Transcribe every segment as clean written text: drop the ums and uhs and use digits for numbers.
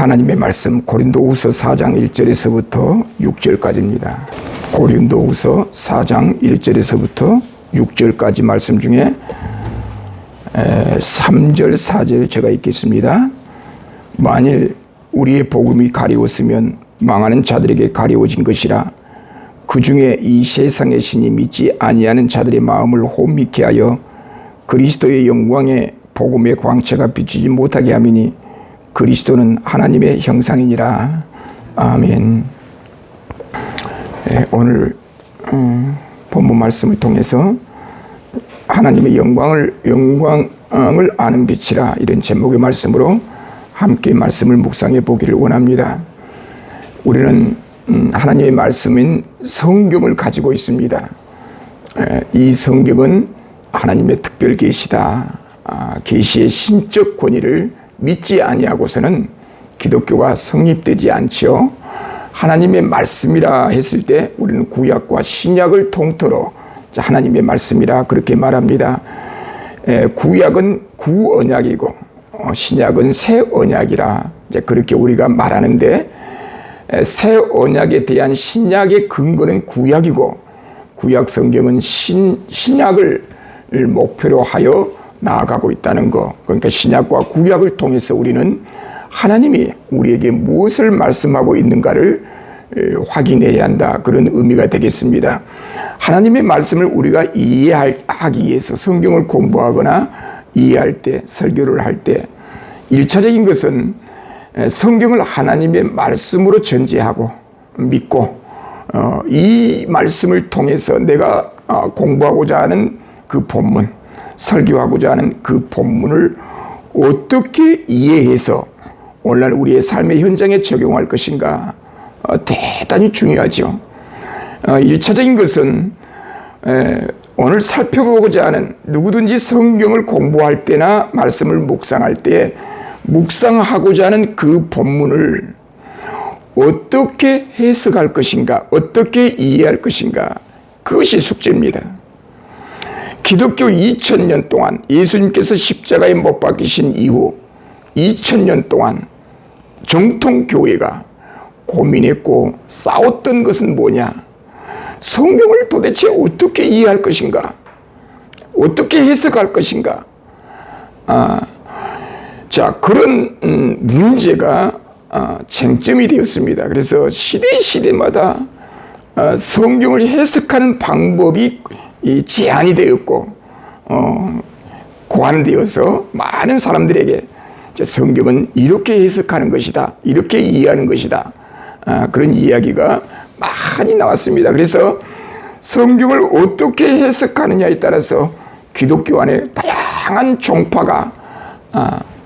하나님의 말씀 고린도후서 4장 1절에서부터 6절까지입니다. 고린도후서 4장 1절에서부터 6절까지 말씀 중에 3절, 4절 제가 읽겠습니다. 만일 우리의 복음이 가리웠으면 망하는 자들에게 가리워진 것이라. 그 중에 이 세상의 신이 믿지 아니하는 자들의 마음을 혼미케 하여 그리스도의 영광의 복음의 광채가 비치지 못하게 함이니 그리스도는 하나님의 형상이니라. 아멘. 오늘 본문 말씀을 통해서 하나님의 영광을 아는 빛이라, 이런 제목의 말씀으로 함께 말씀을 묵상해 보기를 원합니다. 우리는 하나님의 말씀인 성경을 가지고 있습니다. 이 성경은 하나님의 특별 계시다. 계시의 신적 권위를 믿지 아니하고서는 기독교가 성립되지 않지요. 하나님의 말씀이라 했을 때 우리는 구약과 신약을 통틀어 하나님의 말씀이라 그렇게 말합니다. 구약은 구언약이고 신약은 새 언약이라 그렇게 우리가 말하는데, 새 언약에 대한 신약의 근거는 구약이고 구약 성경은 신약을 목표로 하여 나아가고 있다는 것. 그러니까 신약과 구약을 통해서 우리는 하나님이 우리에게 무엇을 말씀하고 있는가를 확인해야 한다, 그런 의미가 되겠습니다. 하나님의 말씀을 우리가 이해하기 위해서 성경을 공부하거나 이해할 때, 설교를 할 때 1차적인 것은 성경을 하나님의 말씀으로 전제하고 믿고, 이 말씀을 통해서 내가 공부하고자 하는 그 본문, 설교하고자 하는 그 본문을 어떻게 이해해서 오늘날 우리의 삶의 현장에 적용할 것인가, 대단히 중요하죠. 1차적인 것은 오늘 살펴보고자 하는, 누구든지 성경을 공부할 때나 말씀을 묵상할 때 묵상하고자 하는 그 본문을 어떻게 해석할 것인가, 어떻게 이해할 것인가, 그것이 숙제입니다. 기독교 2000년 동안, 예수님께서 십자가에 못 박히신 이후 2000년 동안 정통교회가 고민했고 싸웠던 것은 뭐냐? 성경을 도대체 어떻게 이해할 것인가? 어떻게 해석할 것인가? 그런 문제가 쟁점이 되었습니다. 그래서 시대마다 성경을 해석하는 방법이 제한이 되었고 고안되어서 많은 사람들에게 성경은 이렇게 해석하는 것이다, 이렇게 이해하는 것이다, 그런 이야기가 많이 나왔습니다. 그래서 성경을 어떻게 해석하느냐에 따라서 기독교 안에 다양한 종파가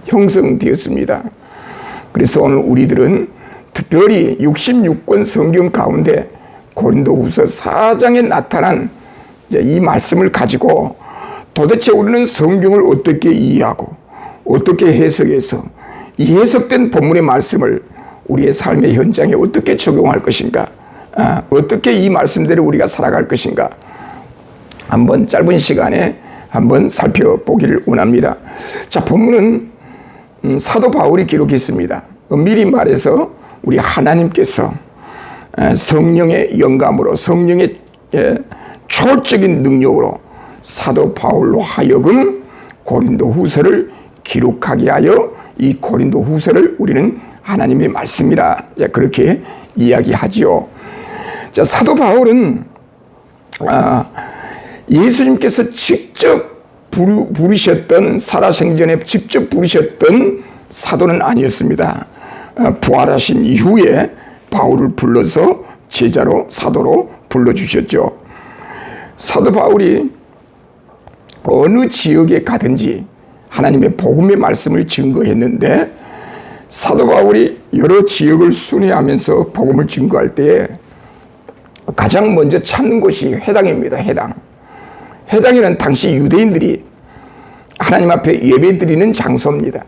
형성되었습니다. 그래서 오늘 우리들은 특별히 66권 성경 가운데 고린도후서 4장에 나타난 이 말씀을 가지고 도대체 우리는 성경을 어떻게 이해하고 어떻게 해석해서 이 해석된 본문의 말씀을 우리의 삶의 현장에 어떻게 적용할 것인가, 어떻게 이 말씀대로 우리가 살아갈 것인가, 한번 짧은 시간에 한번 살펴보기를 원합니다. 본문은 사도 바울이 기록했습니다. 엄밀히 말해서 우리 하나님께서 성령의 영감으로, 성령의 초적인 능력으로 사도 바울로 하여금 고린도 후서를 기록하게 하여 이 고린도 후서를 우리는 하나님의 말씀이라 그렇게 이야기하지요. 사도 바울은 예수님께서 직접 부르셨던, 살아생전에 직접 부르셨던 사도는 아니었습니다. 부활하신 이후에 바울을 불러서 제자로, 사도로 불러주셨죠. 사도 바울이 어느 지역에 가든지 하나님의 복음의 말씀을 증거했는데, 사도 바울이 여러 지역을 순회하면서 복음을 증거할 때 가장 먼저 찾는 곳이 회당입니다. 회당에는 당시 유대인들이 하나님 앞에 예배드리는 장소입니다.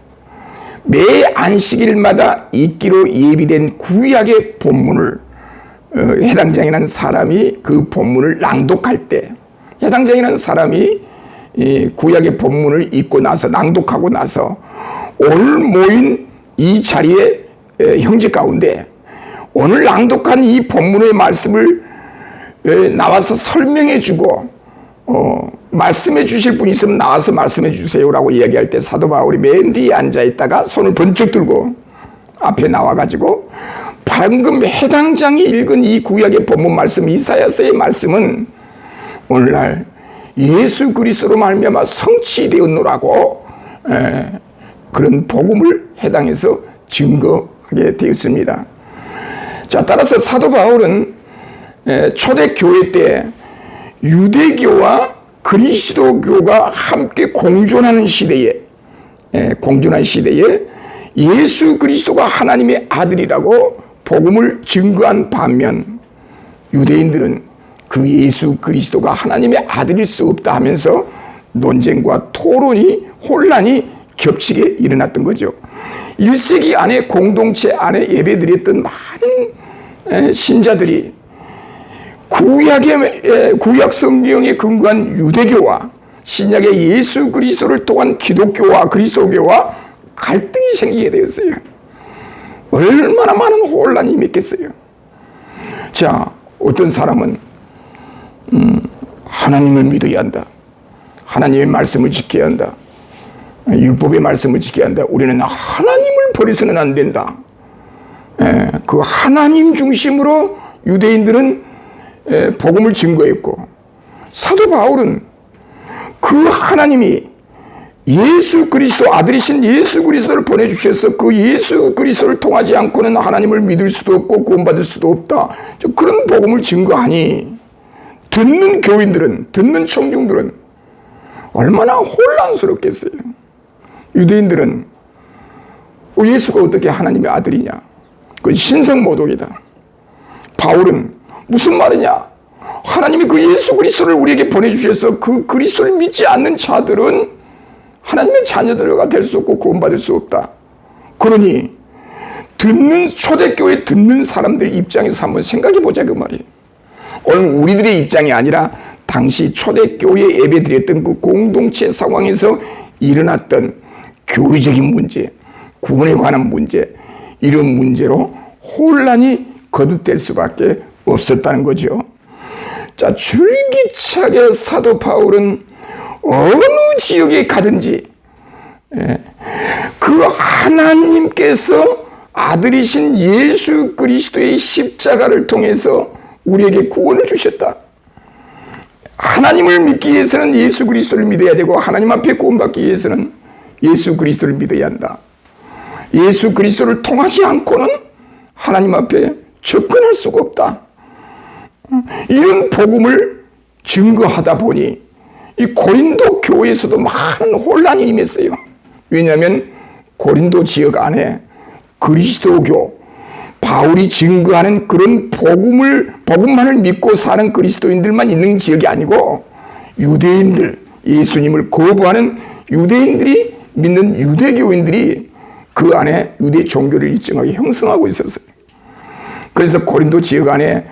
매 안식일마다 읽기로 예비된 구약의 본문을 해당장이라는 사람이 그 본문을 낭독할 때, 해당장이라는 사람이 이 구약의 본문을 읽고 나서, 낭독하고 나서 오늘 모인 이 자리에 형제 가운데 오늘 낭독한 이 본문의 말씀을 나와서 설명해 주고 말씀해 주실 분이 있으면 나와서 말씀해 주세요라고 이야기할 때 사도 바울이 맨 뒤에 앉아 있다가 손을 번쩍 들고 앞에 나와가지고 방금 해당 장이 읽은 이 구약의 본문 말씀 이사야서의 말씀은 오늘날 예수 그리스도로 말미암아 성취되었노라고 그런 복음을 해당해서 증거하게 되었습니다. 자, 따라서 사도 바울은 초대교회 때 유대교와 그리스도교가 함께 공존하는 시대에 예수 그리스도가 하나님의 아들이라고 복음을 증거한 반면 유대인들은 그 예수 그리스도가 하나님의 아들일 수 없다 하면서 논쟁과 토론이 혼란이 겹치게 일어났던 거죠. 1세기 안에 공동체 안에 예배드렸던 많은 신자들이 구약 성경에 근거한 유대교와 신약의 예수 그리스도를 통한 기독교와 그리스도교와 갈등이 생기게 되었어요. 얼마나 많은 혼란이 임했겠어요. 자, 어떤 사람은 하나님을 믿어야 한다. 하나님의 말씀을 지켜야 한다. 율법의 말씀을 지켜야 한다. 우리는 하나님을 버려서는 안 된다. 그 하나님 중심으로 유대인들은 복음을 증거했고 사도 바울은 그 하나님이 예수 그리스도 아들이신 예수 그리스도를 보내주셔서 그 예수 그리스도를 통하지 않고는 하나님을 믿을 수도 없고 구원받을 수도 없다. 그런 복음을 증거하니 듣는 교인들은 듣는 청중들은 얼마나 혼란스럽겠어요. 유대인들은 예수가 어떻게 하나님의 아들이냐. 그건 신성모독이다. 바울은 무슨 말이냐. 하나님이 그 예수 그리스도를 우리에게 보내주셔서 그 그리스도를 믿지 않는 자들은 하나님의 자녀들과 될 수 없고 구원받을 수 없다. 그러니 초대교회 듣는 사람들 입장에서 한번 생각해 보자 그 말이에요. 오늘 우리들의 입장이 아니라 당시 초대교회 예배드렸던 그 공동체 상황에서 일어났던 교리적인 문제, 구원에 관한 문제, 이런 문제로 혼란이 거듭될 수밖에 없었다는 거죠. 자, 줄기차게 사도 바울은 어느 지역에 가든지 그 하나님께서 아들이신 예수 그리스도의 십자가를 통해서 우리에게 구원을 주셨다. 하나님을 믿기 위해서는 예수 그리스도를 믿어야 되고 하나님 앞에 구원받기 위해서는 예수 그리스도를 믿어야 한다. 예수 그리스도를 통하지 않고는 하나님 앞에 접근할 수가 없다. 이런 복음을 증거하다 보니 이 고린도 교회에서도 많은 혼란이 임했어요. 왜냐하면 고린도 지역 안에 그리스도교, 바울이 증거하는 그런 복음만을 믿고 사는 그리스도인들만 있는 지역이 아니고 유대인들, 예수님을 거부하는 유대인들이 믿는 유대교인들이 그 안에 유대 종교를 일정하게 형성하고 있었어요. 그래서 고린도 지역 안에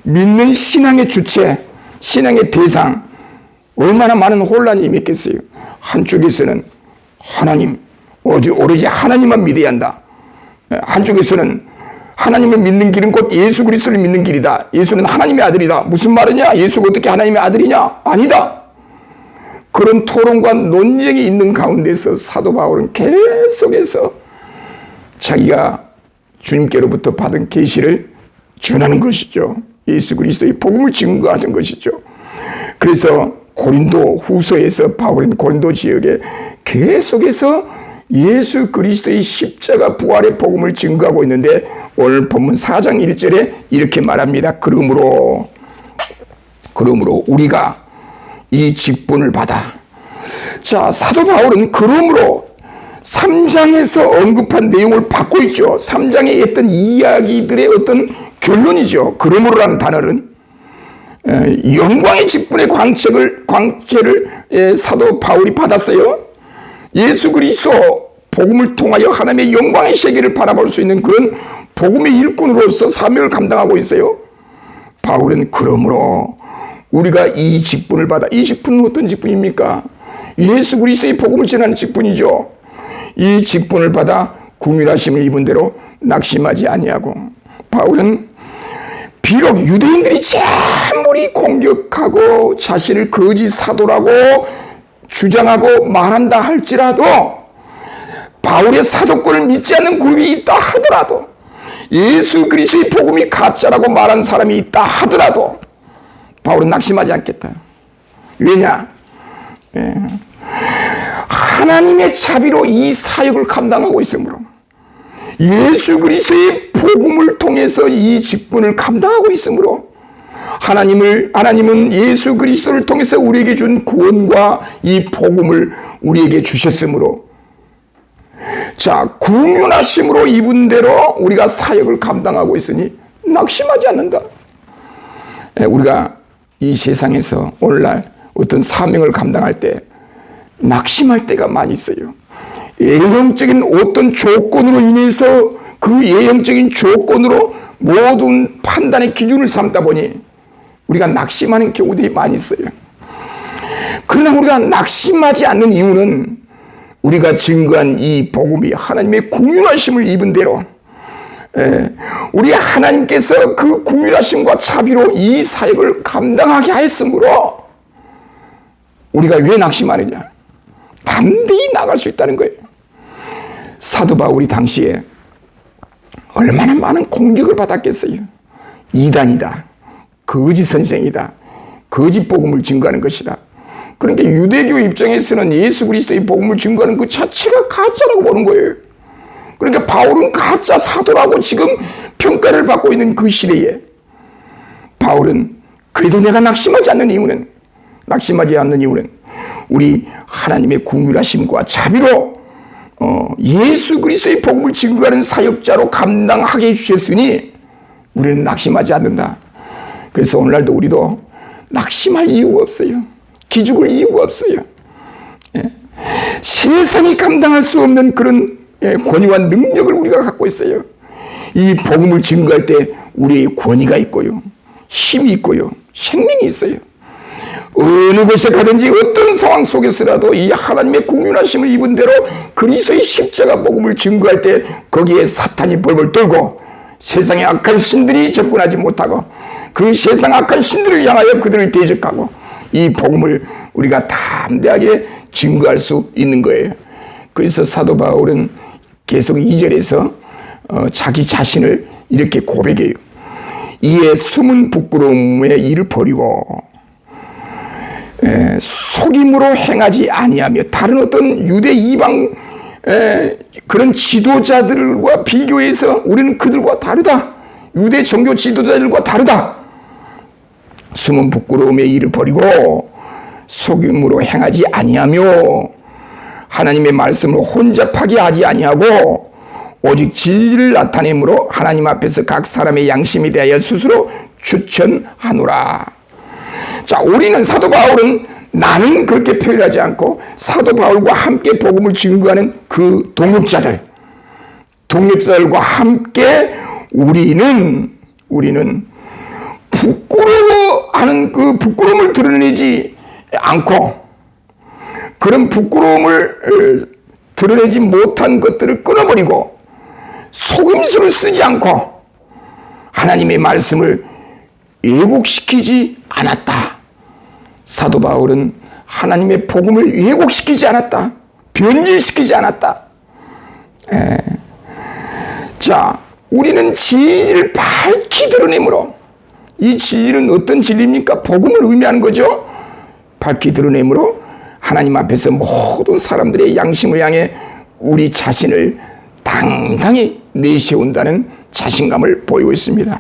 믿는 신앙의 주체, 신앙의 대상, 얼마나 많은 혼란이 임했겠어요. 한쪽에서는 하나님, 오로지 하나님만 믿어야 한다. 한쪽에서는 하나님을 믿는 길은 곧 예수 그리스도를 믿는 길이다. 예수는 하나님의 아들이다. 무슨 말이냐? 예수가 어떻게 하나님의 아들이냐? 아니다. 그런 토론과 논쟁이 있는 가운데서 사도 바울은 계속해서 자기가 주님께로부터 받은 계시를 전하는 것이죠. 예수 그리스도의 복음을 증거하는 것이죠. 그래서 고린도 후서에서 바울은 고린도 지역에 계속해서 예수 그리스도의 십자가 부활의 복음을 증거하고 있는데 오늘 본문 4장 1절에 이렇게 말합니다. 그러므로 우리가 이 직분을 받아. 자, 사도 바울은 그러므로 3장에서 언급한 내용을 받고 있죠. 3장에 했던 이야기들의 어떤 결론이죠. 그러므로라는 단어는 영광의 직분의 광채를 사도 바울이 받았어요. 예수 그리스도 복음을 통하여 하나님의 영광의 세계를 바라볼 수 있는 그런 복음의 일꾼으로서 사명을 감당하고 있어요. 바울은 그러므로 우리가 이 직분을 받아. 이 직분은 어떤 직분입니까? 예수 그리스도의 복음을 전하는 직분이죠. 이 직분을 받아 궁휼하심을 입은 대로 낙심하지 아니하고, 바울은 비록 유대인들이 아무리 공격하고 자신을 거짓 사도라고 주장하고 말한다 할지라도, 바울의 사도권을 믿지 않는 그룹이 있다 하더라도, 예수 그리스도의 복음이 가짜라고 말하는 사람이 있다 하더라도 바울은 낙심하지 않겠다. 왜냐? 하나님의 자비로 이 사역을 감당하고 있으므로, 예수 그리스도의 복음을 통해서 이 직분을 감당하고 있으므로, 하나님은 예수 그리스도를 통해서 우리에게 준 구원과 이 복음을 우리에게 주셨으므로, 자, 궁휼하심으로 입은 대로 우리가 사역을 감당하고 있으니 낙심하지 않는다. 우리가 이 세상에서 오늘날 어떤 사명을 감당할 때 낙심할 때가 많이 있어요. 예형적인 어떤 조건으로 인해서 그 예형적인 조건으로 모든 판단의 기준을 삼다 보니 우리가 낙심하는 경우들이 많이 있어요. 그러나 우리가 낙심하지 않는 이유는 우리가 증거한 이 복음이 하나님의 궁휼하심을 입은 대로, 우리 하나님께서 그 궁휼하심과 자비로 이 사역을 감당하게 하였으므로 우리가 왜 낙심하느냐? 담대히 나갈 수 있다는 거예요. 사도 바울이 당시에 얼마나 많은 공격을 받았겠어요. 이단이다, 거짓 선생이다, 거짓 복음을 증거하는 것이다. 그러니까 유대교 입장에서는 예수 그리스도의 복음을 증거하는 그 자체가 가짜라고 보는 거예요. 그러니까 바울은 가짜 사도라고 지금 평가를 받고 있는 그 시대에 바울은 그래도 내가 낙심하지 않는 이유는 우리 하나님의 궁휼하심과 자비로 예수 그리스도의 복음을 증거하는 사역자로 감당하게 해주셨으니 우리는 낙심하지 않는다. 그래서 오늘날도 우리도 낙심할 이유가 없어요. 기죽을 이유가 없어요. 세상이 감당할 수 없는 그런 권위와 능력을 우리가 갖고 있어요. 이 복음을 증거할 때 우리의 권위가 있고요, 힘이 있고요, 생명이 있어요. 어느 곳에 가든지 어떤 상황 속에서라도 이 하나님의 궁휼하심을 입은 대로 그리스도의 십자가 복음을 증거할 때 거기에 사탄이 벌벌 떨고 세상의 악한 신들이 접근하지 못하고 그 세상 악한 신들을 향하여 그들을 대적하고 이 복음을 우리가 담대하게 증거할 수 있는 거예요. 그래서 사도 바울은 계속 2절에서 자기 자신을 이렇게 고백해요. 이에 숨은 부끄러움의 일을 버리고 속임으로 행하지 아니하며, 다른 어떤 유대 이방 그런 지도자들과 비교해서 우리는 그들과 다르다. 유대 종교 지도자들과 다르다. 숨은 부끄러움의 일을 버리고 속임으로 행하지 아니하며 하나님의 말씀을 혼잡하게 하지 아니하고 오직 진리를 나타내므로 하나님 앞에서 각 사람의 양심에 대하여 스스로 추천하노라. 자, 우리는 사도 바울은 나는 그렇게 표현하지 않고 사도 바울과 함께 복음을 증거하는 그 동역자들과 함께 우리는 부끄러워하는 그 부끄러움을 드러내지 않고, 그런 부끄러움을 드러내지 못한 것들을 끊어버리고 속임수를 쓰지 않고 하나님의 말씀을 왜곡시키지 않았다. 사도 바울은 하나님의 복음을 왜곡시키지 않았다. 변질시키지 않았다. 자, 우리는 진리를 밝히 드러내므로, 이 진리는 어떤 진리입니까? 복음을 의미하는 거죠. 밝히 드러내므로 하나님 앞에서 모든 사람들의 양심을 향해 우리 자신을 당당히 내세운다는 자신감을 보이고 있습니다.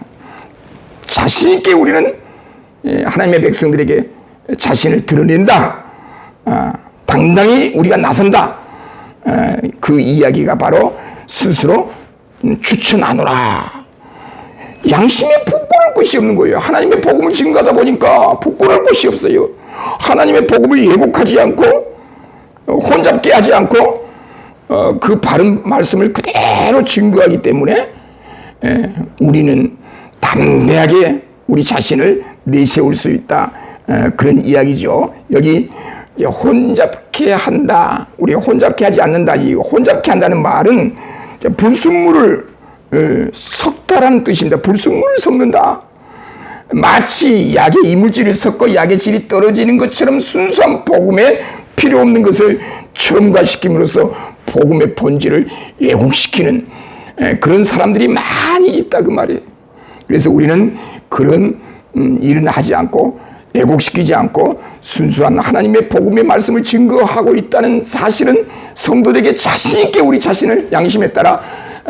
자신 있게 우리는 하나님의 백성들에게 자신을 드러낸다. 당당히 우리가 나선다. 그 이야기가 바로 스스로 추천하노라. 양심에 부끄러울 것이 없는 거예요. 하나님의 복음을 증거하다 보니까 부끄러울 것이 없어요. 하나님의 복음을 왜곡하지 않고 혼잡게 하지 않고 그 바른 말씀을 그대로 증거하기 때문에 우리는 담대하게 우리 자신을 내세울 수 있다. 그런 이야기죠. 여기 혼잡케 한다, 우리가 혼잡케 하지 않는다. 이 혼잡케 한다는 말은 불순물을 섞다라는 뜻입니다. 불순물을 섞는다. 마치 약에 이물질을 섞어 약의 질이 떨어지는 것처럼 순수한 복음에 필요 없는 것을 첨가시킴으로써 복음의 본질을 왜곡시키는 그런 사람들이 많이 있다 그 말이에요. 그래서 우리는 그런 일은 하지 않고 왜곡시키지 않고 순수한 하나님의 복음의 말씀을 증거하고 있다는 사실은 성도들에게 자신 있게 우리 자신을 양심에 따라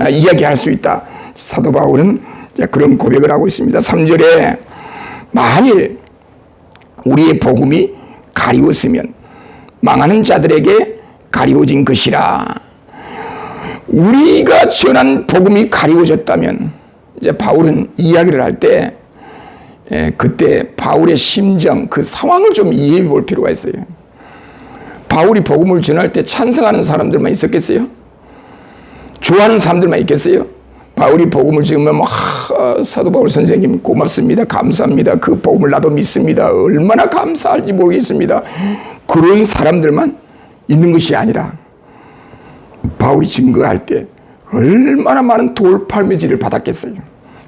이야기할 수 있다. 사도 바울은 그런 고백을 하고 있습니다. 3절에 만일 우리의 복음이 가리웠으면 망하는 자들에게 가리워진 것이라. 우리가 전한 복음이 가리워졌다면, 이제 바울은 이야기를 할 때 그때 바울의 심정, 그 상황을 좀 이해해 볼 필요가 있어요. 바울이 복음을 전할 때 찬성하는 사람들만 있었겠어요? 좋아하는 사람들만 있겠어요? 바울이 복음을 지으면 사도 바울 선생님 고맙습니다. 감사합니다. 그 복음을 나도 믿습니다. 얼마나 감사할지 모르겠습니다. 그런 사람들만 있는 것이 아니라 바울이 증거할 때 얼마나 많은 돌팔매질을 받았겠어요.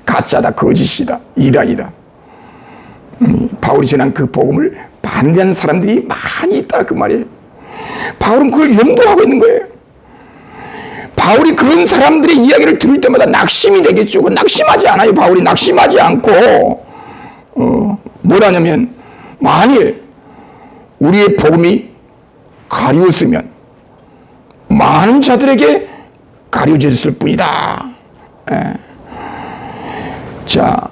가짜다, 거짓이다, 이단이다. 바울이 전한 그 복음을 반대하는 사람들이 많이 있다 그 말이에요. 바울은 그걸 염두하고 있는 거예요. 바울이 그런 사람들의 이야기를 들을 때마다 낙심이 되겠죠. 낙심하지 않아요. 바울이 낙심하지 않고 뭐라냐면 만일 우리의 복음이 가리웠으면 많은 자들에게 가려졌을 뿐이다. 자,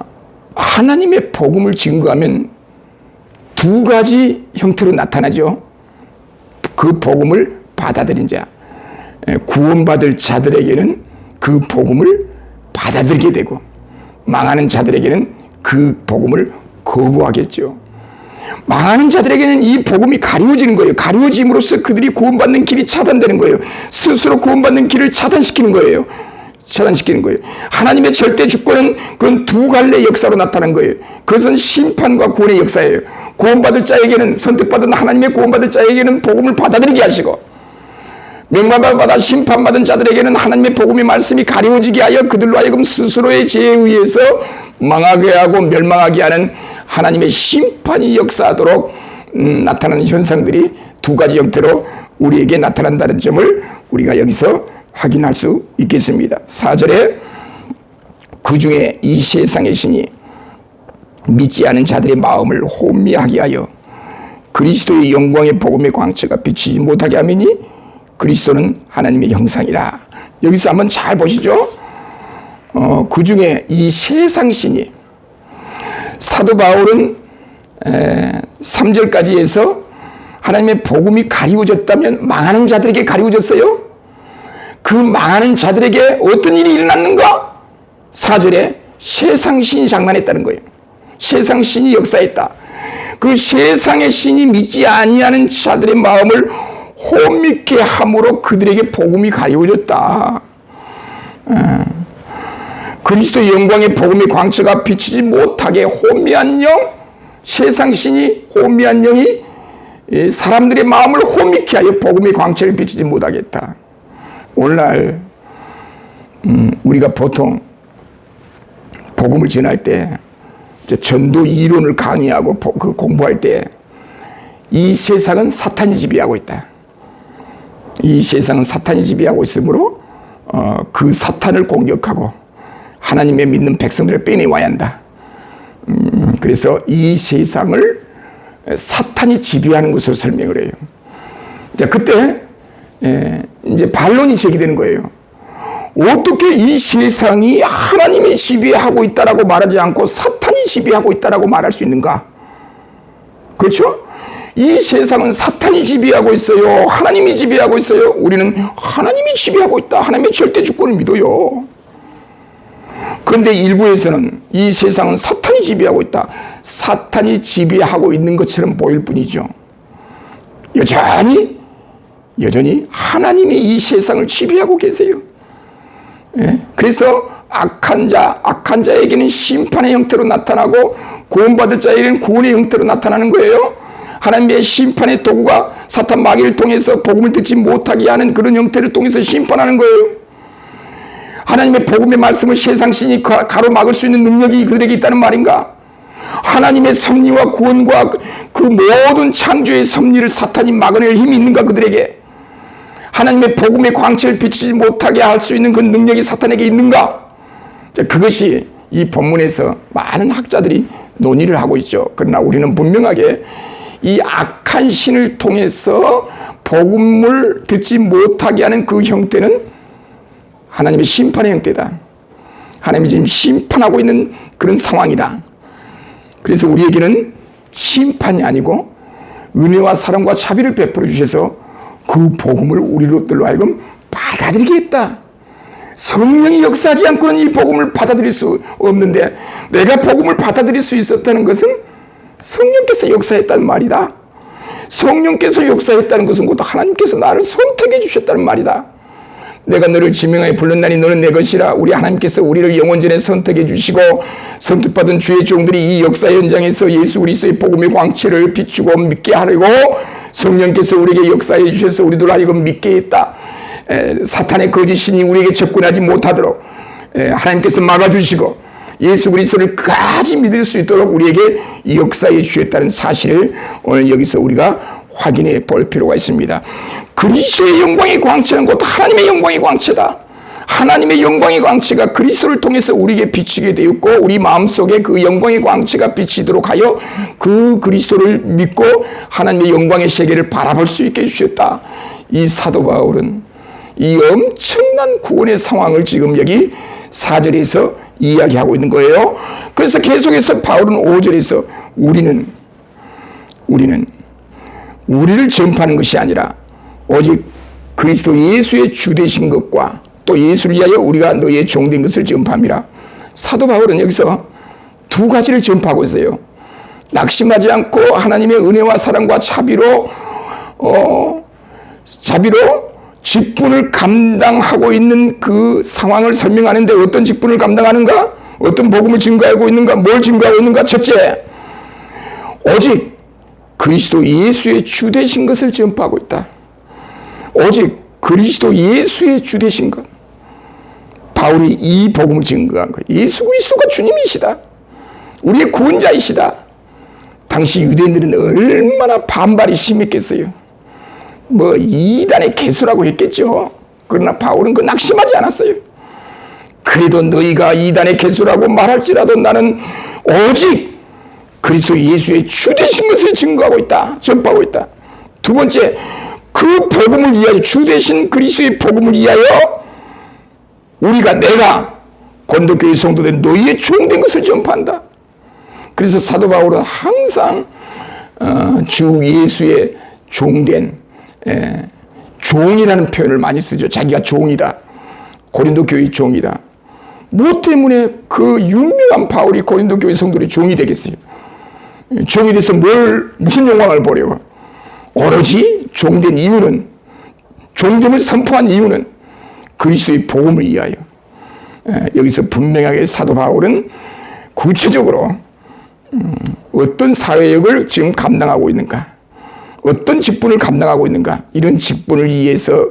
하나님의 복음을 증거하면 두 가지 형태로 나타나죠. 그 복음을 받아들인 자, 구원받을 자들에게는 그 복음을 받아들이게 되고 망하는 자들에게는 그 복음을 거부하겠죠. 망하는 자들에게는 이 복음이 가리워지는 거예요. 가리워짐으로써 그들이 구원받는 길이 차단되는 거예요. 스스로 구원받는 길을 차단시키는 거예요. 하나님의 절대 주권은 그건 두 갈래 역사로 나타난 거예요. 그것은 심판과 구원의 역사예요. 구원받을 자에게는, 선택받은 하나님의 구원받을 자에게는 복음을 받아들이게 하시고, 명망을 받아 심판받은 자들에게는 하나님의 복음의 말씀이 가리워지게 하여 그들로 하여금 스스로의 죄에 의해서 망하게 하고 멸망하게 하는 하나님의 심판이 역사하도록 나타나는 현상들이 두 가지 형태로 우리에게 나타난다는 점을 우리가 여기서 확인할 수 있겠습니다. 4절에 그 중에 이 세상의 신이 믿지 않은 자들의 마음을 혼미하게 하여 그리스도의 영광의 복음의 광채가 비치지 못하게 하매니 그리스도는 하나님의 형상이라. 여기서 한번 잘 보시죠. 그 중에 이 세상 신이, 사도 바울은 3절까지 해서 하나님의 복음이 가리워졌다면 망하는 자들에게 가리워졌어요. 그 망하는 자들에게 어떤 일이 일어났는가? 4절에 세상 신이 장난했다는 거예요. 세상 신이 역사했다. 그 세상의 신이 믿지 아니하는 자들의 마음을 혼미케 함으로 그들에게 복음이 가리워졌다. 그리스도의 영광의 복음의 광채가 비치지 못하게 혼미한 영, 세상 신이 혼미한 영이 사람들의 마음을 혼미케 하여 복음의 광채를 비치지 못하겠다. 오늘날 우리가 보통 복음을 전할 때, 전도 이론을 강의하고 공부할 때 이 세상은 사탄이 지배하고 있다. 이 세상은 사탄이 지배하고 있으므로 그 사탄을 공격하고 하나님의 믿는 백성들을 빼내와야 한다. 그래서 이 세상을 사탄이 지배하는 것으로 설명을 해요. 자, 그때 이제 반론이 제기되는 거예요. 어떻게 이 세상이 하나님이 지배하고 있다라고 말하지 않고 사탄이 지배하고 있다라고 말할 수 있는가? 그렇죠? 이 세상은 사탄이 지배하고 있어요. 하나님이 지배하고 있어요. 우리는 하나님이 지배하고 있다. 하나님의 절대 주권을 믿어요. 그런데 일부에서는 이 세상은 사탄이 지배하고 있다. 사탄이 지배하고 있는 것처럼 보일 뿐이죠. 여전히 하나님이 이 세상을 지배하고 계세요. 그래서 악한 자에게는 심판의 형태로 나타나고 구원받을 자에게는 구원의 형태로 나타나는 거예요. 하나님의 심판의 도구가 사탄 마귀를 통해서 복음을 듣지 못하게 하는 그런 형태를 통해서 심판하는 거예요. 하나님의 복음의 말씀을 세상 신이 가로막을 수 있는 능력이 그들에게 있다는 말인가? 하나님의 섭리와 구원과 그 모든 창조의 섭리를 사탄이 막아낼 힘이 있는가 그들에게? 하나님의 복음의 광채를 비치지 못하게 할 수 있는 그 능력이 사탄에게 있는가? 그것이 이 본문에서 많은 학자들이 논의를 하고 있죠. 그러나 우리는 분명하게 이 악한 신을 통해서 복음을 듣지 못하게 하는 그 형태는 하나님의 심판의 형태다. 하나님이 지금 심판하고 있는 그런 상황이다. 그래서 우리에게는 심판이 아니고 은혜와 사랑과 자비를 베풀어 주셔서 그 복음을 우리로들로 하여금 받아들이게 했다. 성령이 역사하지 않고는 이 복음을 받아들일 수 없는데, 내가 복음을 받아들일 수 있었다는 것은 성령께서 역사했다는 말이다. 성령께서 역사했다는 것은 곧 하나님께서 나를 선택해 주셨다는 말이다. 내가 너를 지명하여 불렀나니 너는 내 것이라. 우리 하나님께서 우리를 영원전에 선택해 주시고 선택받은 주의 종들이 이 역사 현장에서 예수 그리스도의 복음의 광채를 비추고 믿게 하려고 성령께서 우리에게 역사해 주셔서 우리들 하여금 믿게 했다. 사탄의 거짓 신이 우리에게 접근하지 못하도록 하나님께서 막아주시고 예수 그리스도를 끝까지 믿을 수 있도록 우리에게 역사해 주셨다는 사실을 오늘 여기서 우리가 확인해 볼 필요가 있습니다. 그리스도의 영광의 광채는 곧 하나님의 영광의 광채다. 하나님의 영광의 광채가 그리스도를 통해서 우리에게 비치게 되었고, 우리 마음속에 그 영광의 광채가 비치도록 하여 그 그리스도를 믿고 하나님의 영광의 세계를 바라볼 수 있게 해주셨다. 이 사도 바울은 이 엄청난 구원의 상황을 지금 여기 4절에서 이야기하고 있는 거예요. 그래서 계속해서 바울은 5절에서 우리를 전파하는 것이 아니라 오직 그리스도 예수의 주 되신 것과 또 예수를 위하여 우리가 너의 종된 것을 전파함이라. 사도 바울은 여기서 두 가지를 전파하고 있어요. 낙심하지 않고 하나님의 은혜와 사랑과 자비로 직분을 감당하고 있는 그 상황을 설명하는데, 어떤 직분을 감당하는가? 어떤 복음을 증거하고 있는가? 뭘 증거하고 있는가? 첫째, 오직 그리스도 예수의 주 되신 것을 전파하고 있다. 오직 그리스도 예수의 주 되신 것. 바울이 이 복음을 증거한 거예요. 예수 그리스도가 주님이시다. 우리의 구원자이시다. 당시 유대인들은 얼마나 반발이 심했겠어요. 이단의 개수라고 했겠죠. 그러나 바울은 그 낙심하지 않았어요. 그래도 너희가 이단의 개수라고 말할지라도 나는 오직 그리스도 예수의 주 되신 것을 증거하고 있다. 전파하고 있다. 두 번째, 그 복음을 위하여, 주 되신 그리스도의 복음을 위하여 내가 고린도교회 성도된 너희의 종된 것을 전파한다. 그래서 사도 바울은 항상 주 예수의 종된 종이라는 표현을 많이 쓰죠. 자기가 종이다. 고린도 교회의 종이다. 뭐 때문에 그 유명한 바울이 고린도 교회 성도들의 종이 되겠어요? 종이 돼서 무슨 영광을 보려고? 오로지 종된 이유는, 종됨을 선포한 이유는 그리스도의 복음을 위하여. 여기서 분명하게 사도 바울은 구체적으로 어떤 사회역을 지금 감당하고 있는가, 어떤 직분을 감당하고 있는가, 이런 직분을 위해서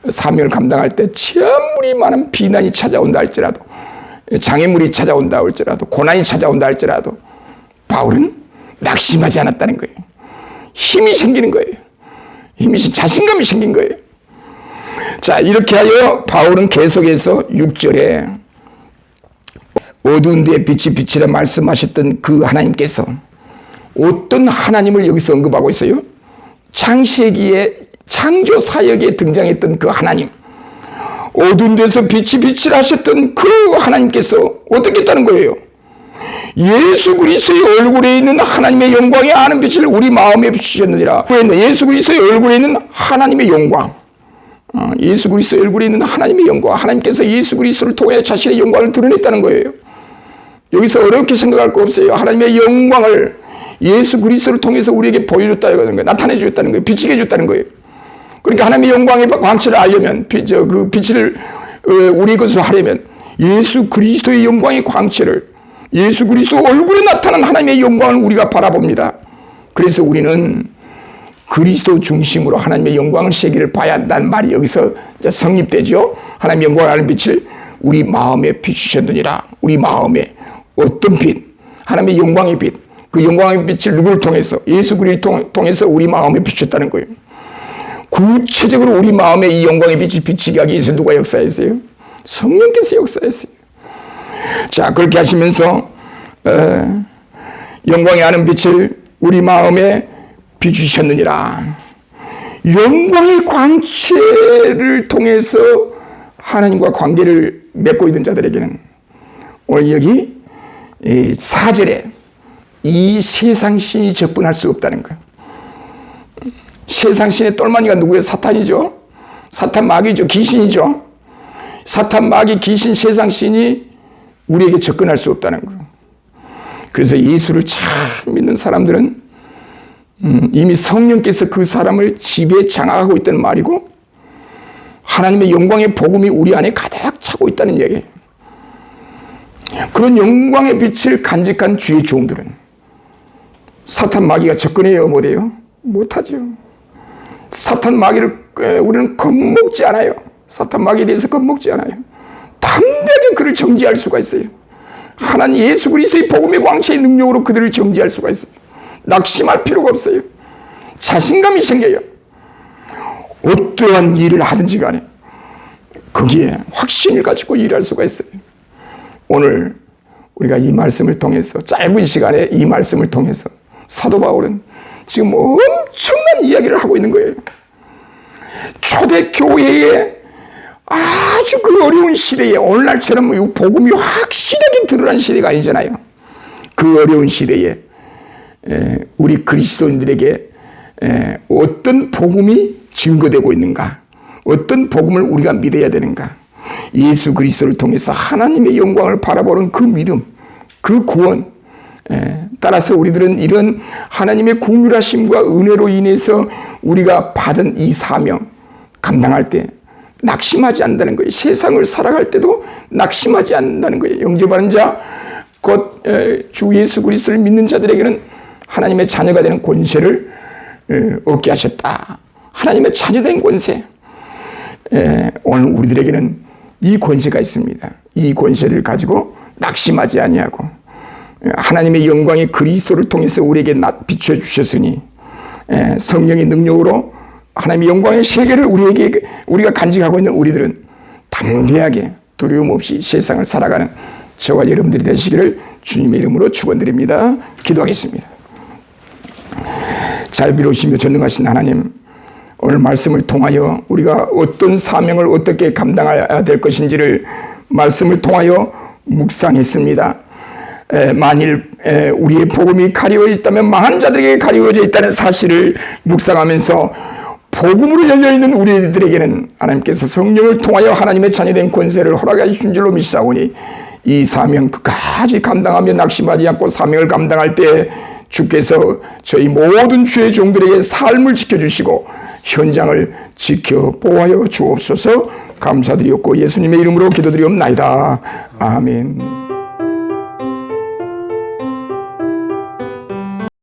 사명을 감당할 때 아무리 많은 비난이 찾아온다 할지라도, 장애물이 찾아온다 할지라도, 고난이 찾아온다 할지라도 바울은 낙심하지 않았다는 거예요. 힘이 생기는 거예요. 자신감이 생긴 거예요. 자, 이렇게 하여 바울은 계속해서 6절에 어두운 데에 빛이 비치라 말씀하셨던 그 하나님께서 어떤 하나님을 여기서 언급하고 있어요? 창세기의 창조 사역에 등장했던 그 하나님, 어두운 데서 빛이 비치라 하셨던 그 하나님께서 어떻게 했다는 거예요? 예수 그리스도의 얼굴에 있는 하나님의 영광에 아는 빛을 우리 마음에 비추셨느니라. 예수 그리스도의 얼굴에 있는 하나님의 영광, 예수 그리스도의 얼굴에 있는 하나님의 영광, 하나님께서 예수 그리스도를 통해 자신의 영광을 드러냈다는 거예요. 여기서 어렵게 생각할 거 없어요. 하나님의 영광을 예수 그리스도를 통해서 우리에게 보여줬다는 거예요. 나타내 주셨다는 거예요. 비치게 해줬다는 거예요. 그러니까 하나님의 영광의 광채를 알려면, 그 빛을 우리 것으로 하려면 예수 그리스도의 영광의 광채를, 예수 그리스도 얼굴에 나타난 하나님의 영광을 우리가 바라봅니다. 그래서 우리는 그리스도 중심으로 하나님의 영광을 세계를 봐야 한다는 말이 여기서 성립되죠. 하나님의 영광을 아는 빛을 우리 마음에 비추셨느니라. 우리 마음에 어떤 빛? 하나님의 영광의 빛. 그 영광의 빛을 누구를 통해서? 예수 그리스도를 통해서 우리 마음에 비췄다는 거예요. 구체적으로 우리 마음에 이 영광의 빛이 비치게 하기 위해서 누가 역사했어요? 성령께서 역사했어요. 자, 그렇게 하시면서 영광의 아는 빛을 우리 마음에 비추셨느니라. 영광의 광채를 통해서 하나님과 관계를 맺고 있는 자들에게는 오늘 여기 4절에 이 세상 신이 접근할 수 없다는 거예요. 세상 신의 똘마니가 누구예요? 사탄이죠. 사탄 마귀죠. 귀신이죠. 사탄 마귀 귀신 세상 신이 우리에게 접근할 수 없다는 거예요. 그래서 예수를 참 믿는 사람들은 이미 성령께서 그 사람을 지배 장악하고 있다는 말이고 하나님의 영광의 복음이 우리 안에 가득 차고 있다는 얘기예요. 그런 영광의 빛을 간직한 주의 종들은 사탄 마귀가 접근해요? 못해요? 못하죠. 사탄 마귀를 우리는 겁먹지 않아요. 사탄 마귀에 대해서 겁먹지 않아요. 담대하게 그를 정지할 수가 있어요. 하나님 예수 그리스도의 복음의 광채의 능력으로 그들을 정지할 수가 있어요. 낙심할 필요가 없어요. 자신감이 생겨요. 어떠한 일을 하든지 간에 거기에 확신을 가지고 일할 수가 있어요. 오늘 우리가 이 말씀을 통해서 짧은 시간에 이 말씀을 통해서 사도 바울은 지금 엄청난 이야기를 하고 있는 거예요. 초대교회에 아주 그 어려운 시대에 오늘날처럼 복음이 확실하게 드러난 시대가 아니잖아요. 그 어려운 시대에 우리 그리스도인들에게 어떤 복음이 증거되고 있는가? 어떤 복음을 우리가 믿어야 되는가? 예수 그리스도를 통해서 하나님의 영광을 바라보는 그 믿음, 그 구원. 따라서 우리들은 이런 하나님의 긍휼하심과 은혜로 인해서 우리가 받은 이 사명 감당할 때 낙심하지 않는다는 거예요. 세상을 살아갈 때도 낙심하지 않는다는 거예요. 영접하는 자, 곧 주 예수 그리스도를 믿는 자들에게는 하나님의 자녀가 되는 권세를 얻게 하셨다. 하나님의 자녀된 권세. 오늘 우리들에게는 이 권세가 있습니다. 이 권세를 가지고 낙심하지 아니하고 하나님의 영광이 그리스도를 통해서 우리에게 비춰 주셨으니 성령의 능력으로 하나님의 영광의 세계를 우리가 간직하고 있는 우리들은 담대하게 두려움 없이 세상을 살아가는 저와 여러분들이 되시기를 주님의 이름으로 축원드립니다. 기도하겠습니다. 자비로우시며 전능하신 하나님, 오늘 말씀을 통하여 우리가 어떤 사명을 어떻게 감당해야 될 것인지를 말씀을 통하여 묵상했습니다. 만일 우리의 복음이 가리워 있다면 망한 자들에게 가리워져 있다는 사실을 묵상하면서 복음으로 열려있는 우리들에게는 하나님께서 성령을 통하여 하나님의 자녀된 권세를 허락해 주신 줄로 믿사오니 이 사명 끝까지 감당하며 낙심하지 않고 사명을 감당할 때 주께서 저희 모든 주의 종들에게 삶을 지켜주시고 현장을 지켜 보호하여 주옵소서. 감사드리옵고 예수님의 이름으로 기도드리옵나이다. 아멘.